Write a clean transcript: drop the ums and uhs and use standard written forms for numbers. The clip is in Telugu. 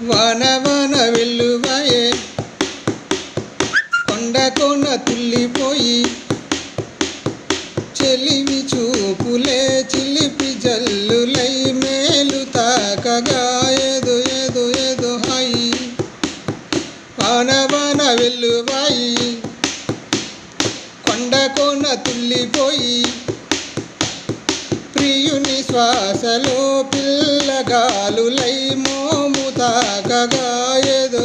వాన వాన వెల్లువాయే కొండ కొన తుల్లిపోయి చెలిమి చూపులే చిలిపి జల్లులై మేలు తాకగా ఏదో ఏదో ఏదో హాయి వాన వాన వెల్లువాయి కొండ కొన తుల్లిపోయి ప్రియుని శ్వాసలో పిల్లగాలులై మోము తాకగా ఏదో